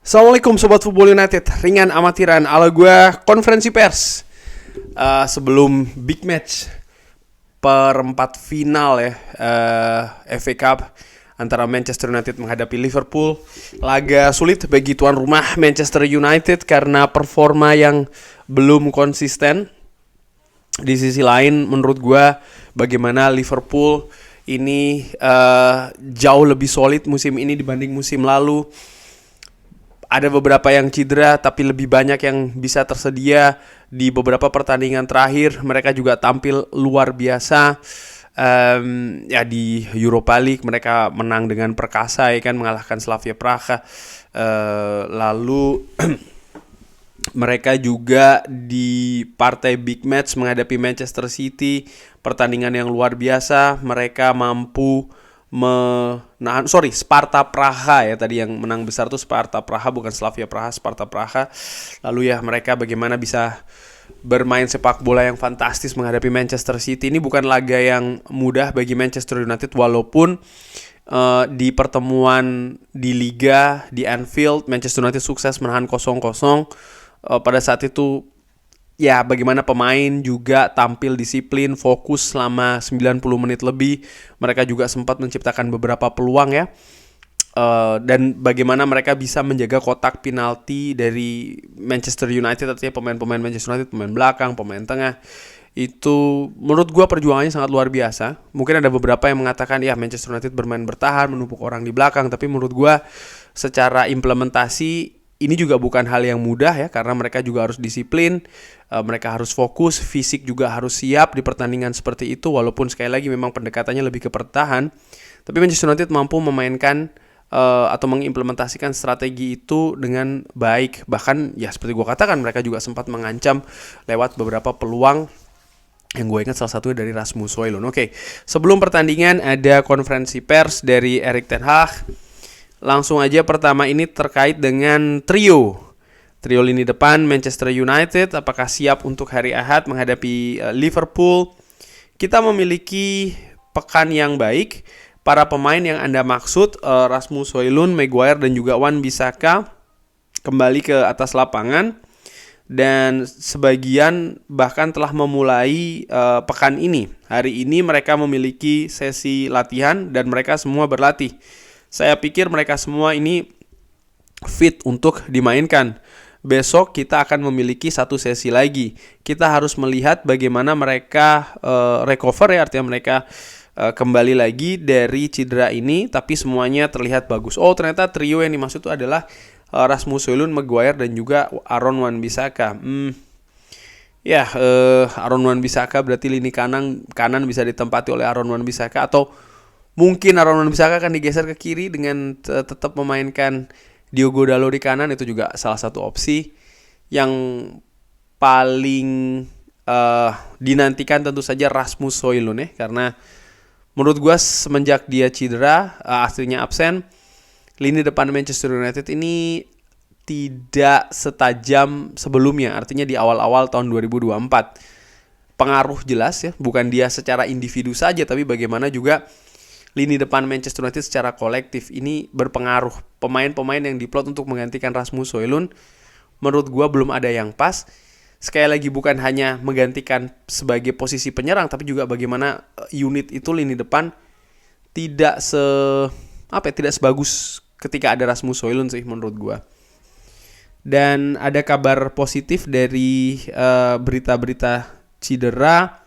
Assalamualaikum Sobat Football United. Ringan amatiran ala gue konferensi pers sebelum big match perempat final ya, FA Cup antara Manchester United menghadapi Liverpool. Laga sulit bagi tuan rumah Manchester United karena performa yang belum konsisten. Di sisi lain menurut gue bagaimana Liverpool ini jauh lebih solid musim ini dibanding musim lalu. Ada beberapa yang cedera, tapi lebih banyak yang bisa tersedia di beberapa pertandingan terakhir. Mereka juga tampil luar biasa. Ya di Europa League mereka menang dengan perkasa, ya kan, mengalahkan Slavia Praha. Lalu mereka juga di partai big match menghadapi Manchester City, pertandingan yang luar biasa. Mereka mampu menahan, Sparta Praha ya, tadi yang menang besar tuh Sparta Praha, bukan Slavia Praha, Sparta Praha. Lalu ya mereka bagaimana bisa bermain sepak bola yang fantastis menghadapi Manchester City. Ini bukan laga yang mudah bagi Manchester United, walaupun di pertemuan di Liga di Anfield Manchester United sukses menahan 0-0. Pada saat itu ya bagaimana pemain juga tampil disiplin, fokus selama 90 menit lebih. Mereka juga sempat menciptakan beberapa peluang ya. Dan bagaimana mereka bisa menjaga kotak penalti dari Manchester United, artinya pemain-pemain Manchester United, pemain belakang, pemain tengah. Itu menurut gue perjuangannya sangat luar biasa. Mungkin ada beberapa yang mengatakan ya Manchester United bermain bertahan, menumpuk orang di belakang. Tapi menurut gue secara implementasi ini juga bukan hal yang mudah ya, karena mereka juga harus disiplin, mereka harus fokus, fisik juga harus siap di pertandingan seperti itu. Walaupun sekali lagi memang pendekatannya lebih ke bertahan, tapi Manchester United mampu memainkan atau mengimplementasikan strategi itu dengan baik. Bahkan ya seperti gue katakan, mereka juga sempat mengancam lewat beberapa peluang yang gue ingat salah satunya dari Rasmus Højlund. Oke, sebelum pertandingan ada konferensi pers dari Erik ten Hag. Langsung aja pertama ini terkait dengan trio lini depan Manchester United. Apakah siap untuk hari Ahad menghadapi Liverpool? Kita memiliki pekan yang baik. Para pemain yang Anda maksud, Rasmus Højlund, Maguire dan juga Wan-Bissaka kembali ke atas lapangan. Dan sebagian bahkan telah memulai pekan ini. Hari ini mereka memiliki sesi latihan dan mereka semua berlatih. Saya pikir mereka semua ini fit untuk dimainkan. Besok kita akan memiliki satu sesi lagi. Kita harus melihat bagaimana mereka recover ya, artinya mereka kembali lagi dari cedera ini, tapi semuanya terlihat bagus. Oh, ternyata trio yang dimaksud itu adalah Rasmus Højlund, Maguire dan juga Aaron Wan-Bissaka. Aaron Wan-Bissaka berarti lini kanan bisa ditempati oleh Aaron Wan-Bissaka, atau mungkin Aaron Wan-Bissaka akan digeser ke kiri dengan tetap memainkan Diogo Dalot di kanan. Itu juga salah satu opsi. Yang paling dinantikan tentu saja Rasmus Højlund ya, karena menurut gue semenjak dia cedera, aslinya absen, lini depan Manchester United ini tidak setajam sebelumnya. Artinya di awal-awal tahun 2024. Pengaruh jelas ya, bukan dia secara individu saja, tapi bagaimana juga lini depan Manchester United secara kolektif ini berpengaruh. Pemain-pemain yang diplot untuk menggantikan Rasmus Højlund menurut gue belum ada yang pas. Sekali lagi bukan hanya menggantikan sebagai posisi penyerang, tapi juga bagaimana unit itu lini depan tidak sebagus ketika ada Rasmus Højlund sih menurut gue. Dan ada kabar positif dari berita-berita cedera.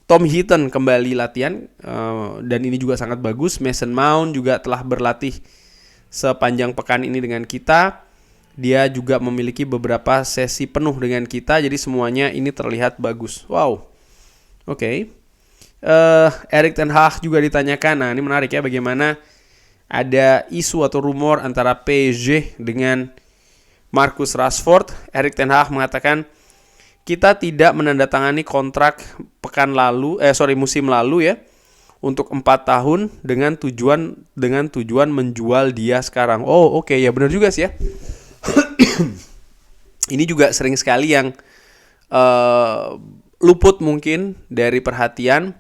Tom Heaton kembali latihan dan ini juga sangat bagus. Mason Mount juga telah berlatih sepanjang pekan ini dengan kita. Dia juga memiliki beberapa sesi penuh dengan kita, jadi semuanya ini terlihat bagus. Wow. Oke. Erik ten Hag juga ditanyakan. Nah, ini menarik ya, bagaimana ada isu atau rumor antara PSG dengan Marcus Rashford. Erik ten Hag mengatakan, kita tidak menandatangani kontrak musim lalu ya, untuk 4 tahun dengan tujuan menjual dia sekarang. Oh, oke, ya benar juga sih ya. Ini juga sering sekali yang luput mungkin dari perhatian.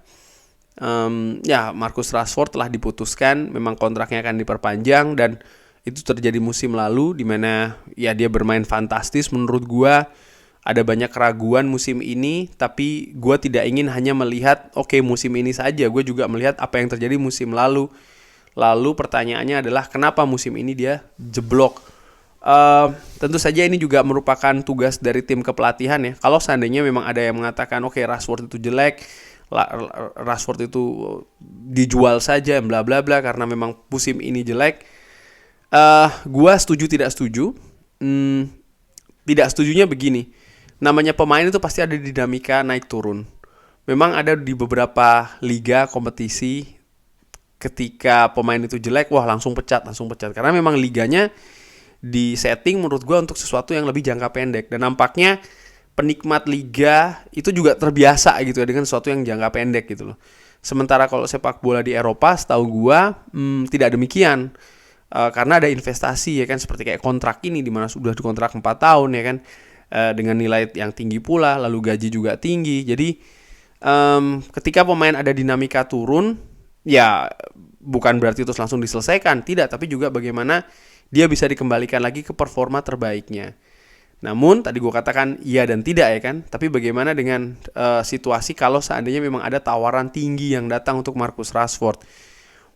Marcus Rashford telah diputuskan, memang kontraknya akan diperpanjang dan Itu terjadi musim lalu di mana ya dia bermain fantastis menurut gua. Ada banyak keraguan musim ini, tapi gua tidak ingin hanya melihat oke, musim ini saja. Gue juga melihat apa yang terjadi musim lalu. Lalu pertanyaannya adalah kenapa musim ini dia jeblok? Tentu saja ini juga merupakan tugas dari tim kepelatihan ya. Kalau seandainya memang ada yang mengatakan oke, Rashford itu jelek, Rashford itu dijual saja, bla bla bla karena memang musim ini jelek. Gua setuju tidak setuju. Tidak setujunya begini. Namanya pemain itu pasti ada dinamika naik turun. Memang ada di beberapa liga kompetisi ketika pemain itu jelek, wah langsung pecat. Karena memang liganya di setting menurut gue untuk sesuatu yang lebih jangka pendek. Dan nampaknya penikmat liga itu juga terbiasa gitu ya dengan sesuatu yang jangka pendek gitu loh. Sementara kalau sepak bola di Eropa setahu gue tidak demikian. Karena ada investasi ya kan, seperti kayak kontrak ini dimana sudah dikontrak 4 tahun ya kan, dengan nilai yang tinggi pula, lalu gaji juga tinggi. Jadi ketika pemain ada dinamika turun, ya bukan berarti terus langsung diselesaikan, tidak, tapi juga bagaimana dia bisa dikembalikan lagi ke performa terbaiknya. Namun tadi gue katakan iya dan tidak ya kan, tapi bagaimana dengan situasi kalau seandainya memang ada tawaran tinggi yang datang untuk Marcus Rashford.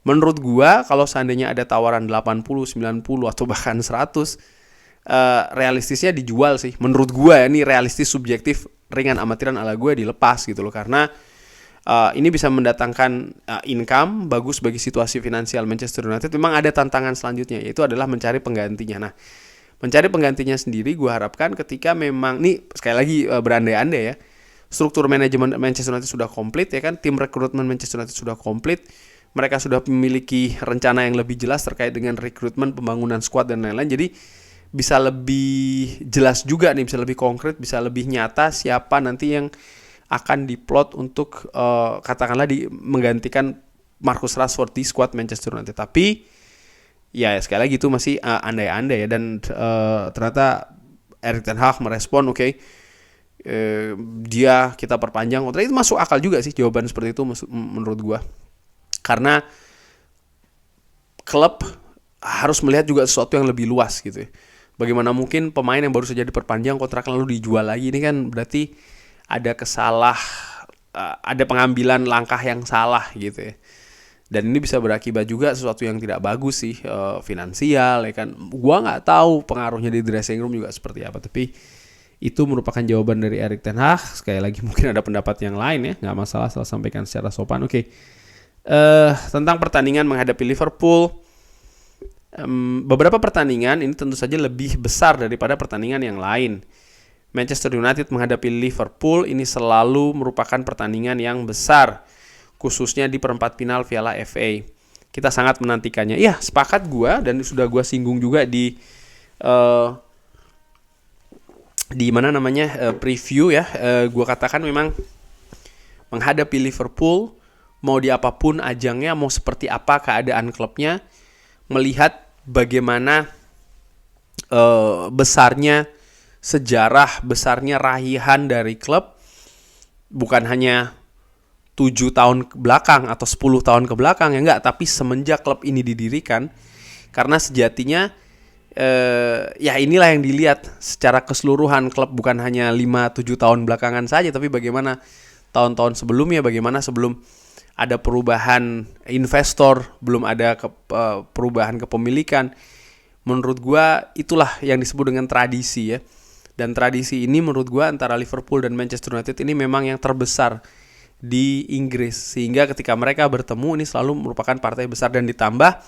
Menurut gue kalau seandainya ada tawaran 80, 90 atau bahkan 100, realistisnya dijual sih. Menurut gue ya, ini realistis subjektif ringan amatiran ala gue dilepas gitu loh. Karena ini bisa mendatangkan income bagus bagi situasi finansial Manchester United. Memang ada tantangan selanjutnya, yaitu adalah mencari penggantinya. Nah, mencari penggantinya sendiri gue harapkan ketika memang, nih sekali lagi berandai-andai ya, struktur manajemen Manchester United sudah komplit ya kan, tim rekrutmen Manchester United sudah komplit. Mereka sudah memiliki rencana yang lebih jelas terkait dengan rekrutmen, pembangunan skuad dan lain-lain. Jadi bisa lebih jelas juga nih, bisa lebih konkret, bisa lebih nyata siapa nanti yang akan diplot untuk katakanlah menggantikan Marcus Rashford di skuad Manchester United. Tapi ya sekali lagi itu masih andai-andai ya, dan ternyata Erik ten Hag merespon oke, dia kita perpanjang kontrak. Itu masuk akal juga sih jawaban seperti itu menurut gua. Karena klub harus melihat juga sesuatu yang lebih luas gitu ya. Bagaimana mungkin pemain yang baru saja diperpanjang kontrak lalu dijual lagi, ini kan berarti ada ada pengambilan langkah yang salah gitu ya. Dan ini bisa berakibat juga sesuatu yang tidak bagus sih, finansial ya kan. Gua nggak tahu pengaruhnya di dressing room juga seperti apa, tapi itu merupakan jawaban dari Erik ten Hag. Sekali lagi mungkin ada pendapat yang lain ya, nggak masalah, asal sampaikan secara sopan. Oke. Tentang pertandingan menghadapi Liverpool, beberapa pertandingan ini tentu saja lebih besar daripada pertandingan yang lain. Manchester United menghadapi Liverpool ini selalu merupakan pertandingan yang besar, khususnya di perempat final Piala FA. Kita sangat menantikannya. Ya, sepakat gue, dan sudah gue singgung juga di preview ya. Gue katakan memang menghadapi Liverpool, mau di apapun ajangnya, mau seperti apa keadaan klubnya, melihat bagaimana besarnya sejarah, besarnya raihan dari klub, bukan hanya 7 tahun ke belakang atau 10 tahun ke belakang ya enggak, tapi semenjak klub ini didirikan. Karena sejatinya ya inilah yang dilihat secara keseluruhan klub, bukan hanya 5-7 tahun belakangan saja, tapi bagaimana tahun-tahun sebelumnya, bagaimana sebelum ada perubahan investor, belum ada perubahan kepemilikan. Menurut gua itulah yang disebut dengan tradisi ya. Dan tradisi ini menurut gua antara Liverpool dan Manchester United ini memang yang terbesar di Inggris. Sehingga ketika mereka bertemu ini selalu merupakan partai besar, dan ditambah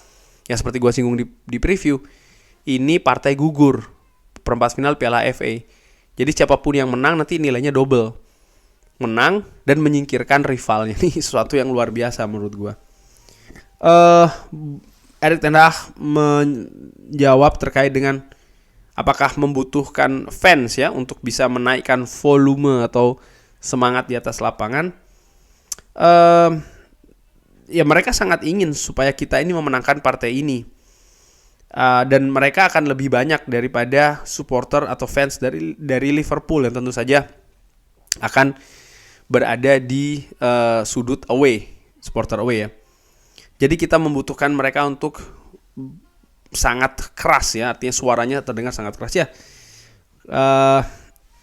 yang seperti gua singgung di preview, ini partai gugur perempat final Piala FA. Jadi siapapun yang menang nanti nilainya double. Menang dan menyingkirkan rivalnya. Ini sesuatu yang luar biasa menurut gue. Erik ten Hag menjawab terkait dengan apakah membutuhkan fans ya untuk bisa menaikkan volume atau semangat di atas lapangan. Ya mereka sangat ingin supaya kita ini memenangkan partai ini. Dan mereka akan lebih banyak daripada supporter atau fans dari Liverpool yang tentu saja akan berada di sudut away, supporter away ya. Jadi kita membutuhkan mereka untuk sangat keras ya, artinya suaranya terdengar sangat keras ya.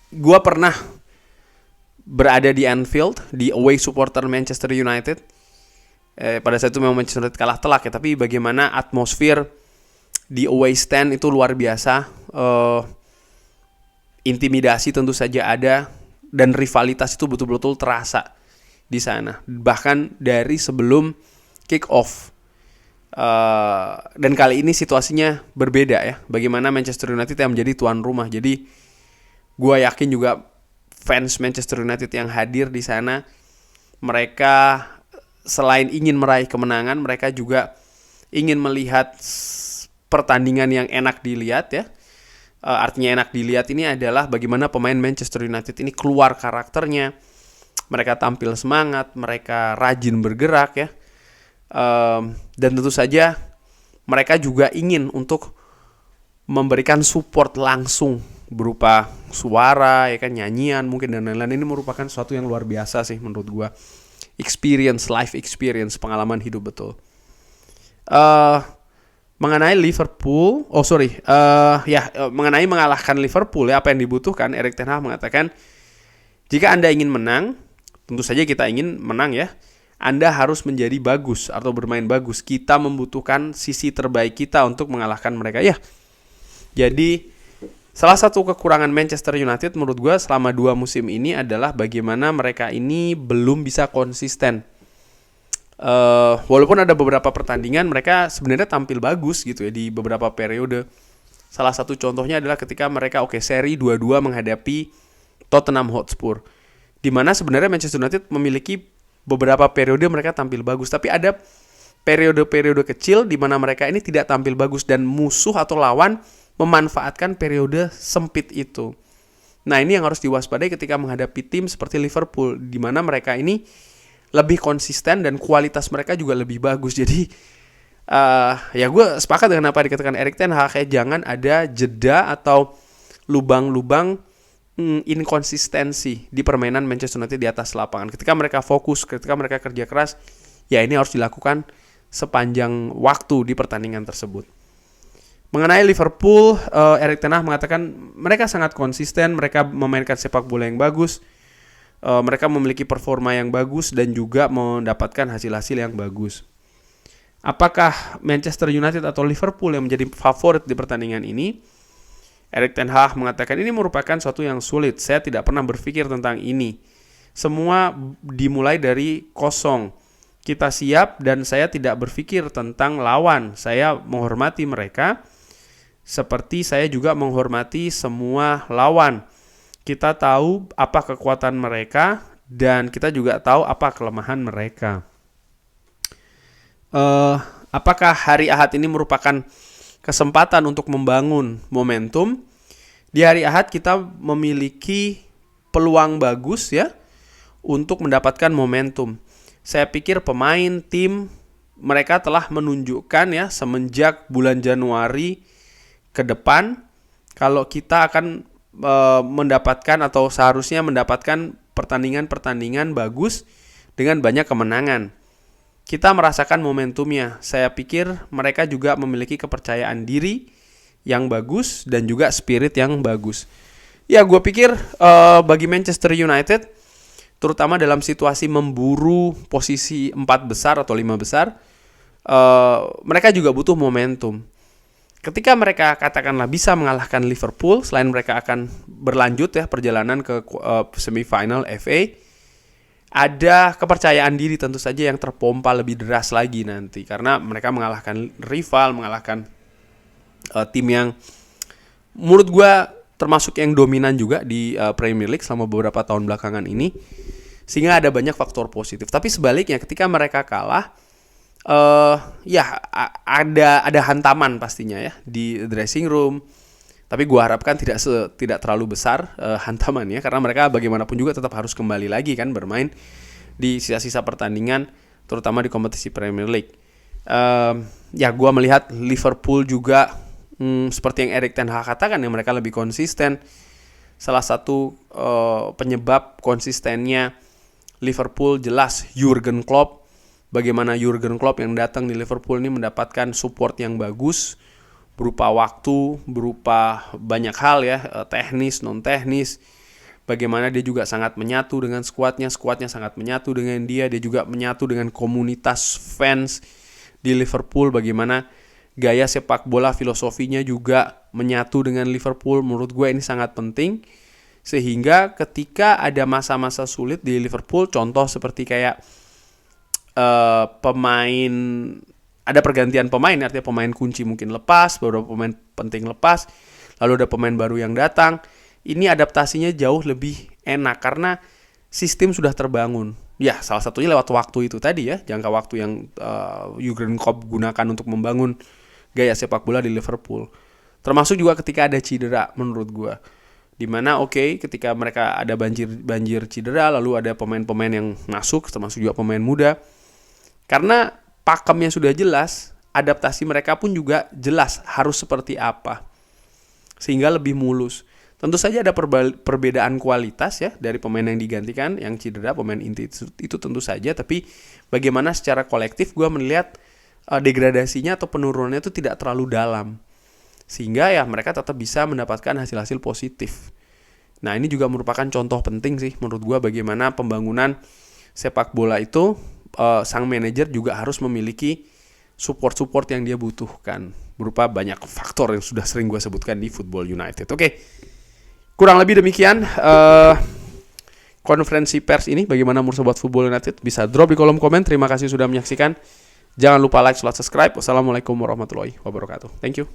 Gua pernah berada di Anfield, di away supporter Manchester United. Pada saat itu memang Manchester United kalah telak ya, tapi bagaimana atmosfer di away stand itu luar biasa. Intimidasi tentu saja ada, dan rivalitas itu betul-betul terasa di sana. Bahkan dari sebelum kick off. Dan kali ini situasinya berbeda ya. Bagaimana Manchester United yang menjadi tuan rumah. Jadi gue yakin juga fans Manchester United yang hadir di sana, mereka selain ingin meraih kemenangan, mereka juga ingin melihat pertandingan yang enak dilihat ya. Artinya enak dilihat ini adalah bagaimana pemain Manchester United ini keluar karakternya, mereka tampil semangat, mereka rajin bergerak ya. Dan tentu saja mereka juga ingin untuk memberikan support langsung berupa suara ya kan, nyanyian mungkin dan lain-lain. Ini merupakan sesuatu yang luar biasa sih menurut gua. Life experience, pengalaman hidup betul. Mengenai Liverpool, mengenai mengalahkan Liverpool ya, apa yang dibutuhkan, Erik ten Hag mengatakan jika Anda ingin menang, tentu saja kita ingin menang ya, Anda harus menjadi bagus atau bermain bagus. Kita membutuhkan sisi terbaik kita untuk mengalahkan mereka ya. Jadi salah satu kekurangan Manchester United menurut gue selama 2 musim ini adalah bagaimana mereka ini belum bisa konsisten. Walaupun ada beberapa pertandingan mereka sebenarnya tampil bagus gitu ya di beberapa periode. Salah satu contohnya adalah ketika mereka seri 2-2 menghadapi Tottenham Hotspur, di mana sebenarnya Manchester United memiliki beberapa periode mereka tampil bagus, tapi ada periode-periode kecil di mana mereka ini tidak tampil bagus dan musuh atau lawan memanfaatkan periode sempit itu. Nah, ini yang harus diwaspadai ketika menghadapi tim seperti Liverpool, di mana mereka ini lebih konsisten dan kualitas mereka juga lebih bagus. Jadi ya gue sepakat dengan apa yang dikatakan Erik ten Hag, jangan ada jeda atau lubang-lubang inkonsistensi di permainan Manchester United di atas lapangan. Ketika mereka fokus, ketika mereka kerja keras, ya ini harus dilakukan sepanjang waktu di pertandingan tersebut. Mengenai Liverpool, Erik ten Hag mengatakan mereka sangat konsisten, mereka memainkan sepak bola yang bagus, mereka memiliki performa yang bagus dan juga mendapatkan hasil-hasil yang bagus. Apakah Manchester United atau Liverpool yang menjadi favorit di pertandingan ini? Erik ten Hag mengatakan ini merupakan suatu yang sulit. Saya tidak pernah berpikir tentang ini. Semua dimulai dari kosong. Kita siap dan saya tidak berpikir tentang lawan. Saya menghormati mereka seperti saya juga menghormati semua lawan. Kita tahu apa kekuatan mereka dan kita juga tahu apa kelemahan mereka. Apakah hari Ahad ini merupakan kesempatan untuk membangun momentum? Di hari Ahad kita memiliki peluang bagus ya untuk mendapatkan momentum. Saya pikir pemain tim mereka telah menunjukkan ya semenjak bulan Januari ke depan kalau kita akan mendapatkan atau seharusnya mendapatkan pertandingan-pertandingan bagus dengan banyak kemenangan. Kita merasakan momentumnya. Saya pikir mereka juga memiliki kepercayaan diri yang bagus dan juga spirit yang bagus. Ya, gue pikir bagi Manchester United, terutama dalam situasi memburu posisi 4 besar atau 5 besar, mereka juga butuh momentum. Ketika mereka katakanlah bisa mengalahkan Liverpool, selain mereka akan berlanjut ya perjalanan ke semifinal FA, ada kepercayaan diri tentu saja yang terpompa lebih deras lagi nanti karena mereka mengalahkan rival, mengalahkan tim yang menurut gue termasuk yang dominan juga di Premier League selama beberapa tahun belakangan ini, sehingga ada banyak faktor positif. Tapi sebaliknya ketika mereka kalah, ada hantaman pastinya ya di dressing room. Tapi gue harapkan tidak terlalu besar hantamannya karena mereka bagaimanapun juga tetap harus kembali lagi kan bermain di sisa-sisa pertandingan terutama di kompetisi Premier League. Gue melihat Liverpool juga seperti yang Erik ten Hag katakan ya, mereka lebih konsisten. Salah satu penyebab konsistennya Liverpool jelas Jurgen Klopp. Bagaimana Jurgen Klopp yang datang di Liverpool ini mendapatkan support yang bagus, berupa waktu, berupa banyak hal ya, teknis, non teknis. Bagaimana dia juga sangat menyatu dengan skuadnya sangat menyatu dengan dia juga menyatu dengan komunitas fans di Liverpool. Bagaimana gaya sepak bola filosofinya juga menyatu dengan Liverpool. Menurut gue ini sangat penting. Sehingga ketika ada masa-masa sulit di Liverpool, contoh seperti kayak ada pergantian pemain, artinya pemain kunci mungkin lepas, beberapa pemain penting lepas, lalu ada pemain baru yang datang. Ini adaptasinya jauh lebih enak karena sistem sudah terbangun. Ya, salah satunya lewat waktu itu tadi ya, jangka waktu yang Jurgen Klopp gunakan untuk membangun gaya sepak bola di Liverpool. Termasuk juga ketika ada cedera menurut gue. Dimana ketika mereka ada banjir cedera, lalu ada pemain-pemain yang masuk, termasuk juga pemain muda. Karena pakemnya sudah jelas, adaptasi mereka pun juga jelas harus seperti apa. Sehingga lebih mulus. Tentu saja ada perbedaan kualitas ya dari pemain yang digantikan, yang cedera, pemain inti itu tentu saja. Tapi bagaimana secara kolektif gue melihat degradasinya atau penurunannya itu tidak terlalu dalam. Sehingga ya mereka tetap bisa mendapatkan hasil-hasil positif. Nah ini juga merupakan contoh penting sih menurut gue bagaimana pembangunan sepak bola itu sang manajer juga harus memiliki support yang dia butuhkan. Berupa banyak faktor yang sudah sering gue sebutkan di Football United. Oke, kurang lebih demikian konferensi pers ini. Bagaimana menurut Sobat Football United? Bisa drop di kolom komen. Terima kasih sudah menyaksikan. Jangan lupa like, subscribe. Wassalamualaikum warahmatullahi wabarakatuh. Thank you.